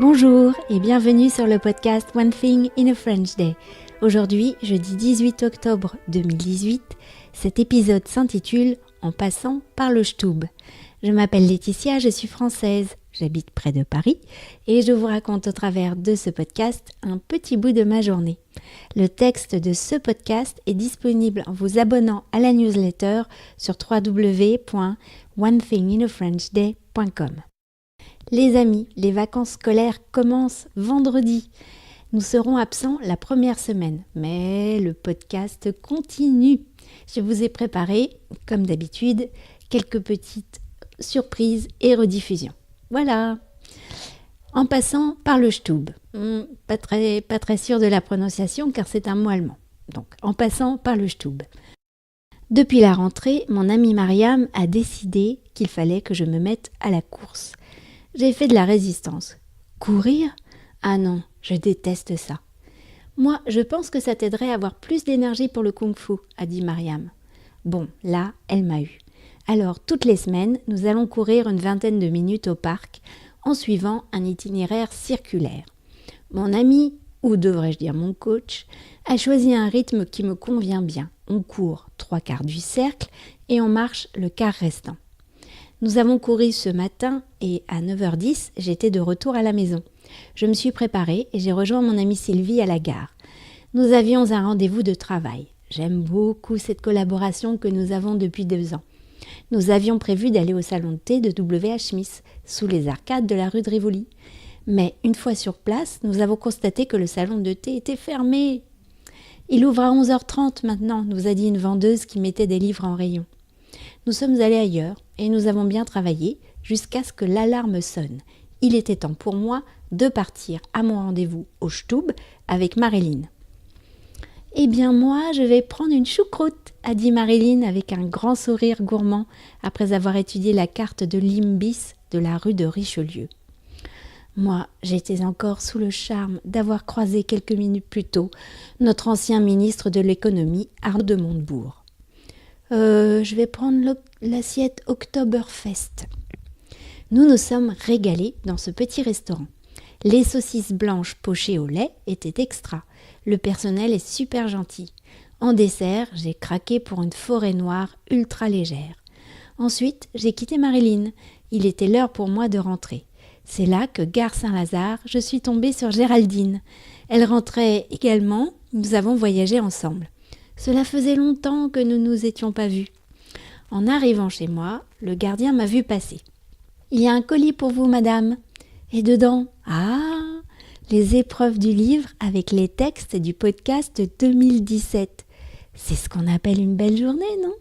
Bonjour et bienvenue sur le podcast One Thing in a French Day. Aujourd'hui, jeudi 18 octobre 2018, cet épisode s'intitule « En passant par le Stub ». Je m'appelle Laetitia, je suis française, j'habite près de Paris et je vous raconte au travers de ce podcast un petit bout de ma journée. Le texte de ce podcast est disponible en vous abonnant à la newsletter sur www.onethinginafrenchday.com. Les amis, les vacances scolaires commencent vendredi. Nous serons absents la première semaine, mais le podcast continue. Je vous ai préparé, comme d'habitude, quelques petites surprises et rediffusions. Voilà. En passant par le Stub. Pas très sûr de la prononciation car c'est un mot allemand. Donc, en passant par le Stub. Depuis la rentrée, mon amie Mariam a décidé qu'il fallait que je me mette à la course. J'ai fait de la résistance. Courir ? Ah non, je déteste ça. Moi, je pense que ça t'aiderait à avoir plus d'énergie pour le kung-fu, a dit Mariam. Bon, là, elle m'a eu. Alors, toutes les semaines, nous allons courir une vingtaine de minutes au parc en suivant un itinéraire circulaire. Mon ami, ou devrais-je dire mon coach, a choisi un rythme qui me convient bien. On court 3/4 du cercle et on marche le quart restant. Nous avons couru ce matin et à 9h10, j'étais de retour à la maison. Je me suis préparée et j'ai rejoint mon amie Sylvie à la gare. Nous avions un rendez-vous de travail. J'aime beaucoup cette collaboration que nous avons depuis 2 ans. Nous avions prévu d'aller au salon de thé de W.H. Smith, sous les arcades de la rue de Rivoli. Mais une fois sur place, nous avons constaté que le salon de thé était fermé. Il ouvre à 11h30 maintenant, nous a dit une vendeuse qui mettait des livres en rayon. Nous sommes allés ailleurs et nous avons bien travaillé jusqu'à ce que l'alarme sonne. Il était temps pour moi de partir à mon rendez-vous au Stub avec Marilyn. « Eh bien moi, je vais prendre une choucroute », a dit Marilyn avec un grand sourire gourmand après avoir étudié la carte de l'imbis de la rue de Richelieu. Moi, j'étais encore sous le charme d'avoir croisé quelques minutes plus tôt notre ancien ministre de l'économie, Arnaud de Montebourg. Je vais prendre l'assiette Oktoberfest. Nous nous sommes régalés dans ce petit restaurant. Les saucisses blanches pochées au lait étaient extra. Le personnel est super gentil. En dessert, j'ai craqué pour une forêt noire ultra légère. Ensuite, j'ai quitté Marilyn. Il était l'heure pour moi de rentrer. C'est là que, gare Saint-Lazare, je suis tombée sur Géraldine. Elle rentrait également, nous avons voyagé ensemble. Cela faisait longtemps que nous ne nous étions pas vus. En arrivant chez moi, le gardien m'a vu passer. « Il y a un colis pour vous, madame. » Et dedans, les épreuves du livre avec les textes du podcast 2017. C'est ce qu'on appelle une belle journée, non ?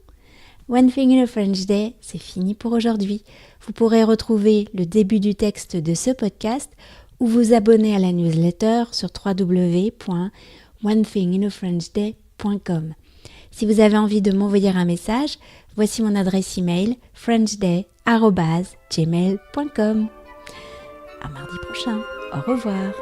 One Thing in a French Day, c'est fini pour aujourd'hui. Vous pourrez retrouver le début du texte de ce podcast ou vous abonner à la newsletter sur www.onethinginafrenchday.com. Si vous avez envie de m'envoyer un message, voici mon adresse email frenchday@gmail.com. À mardi prochain. Au revoir.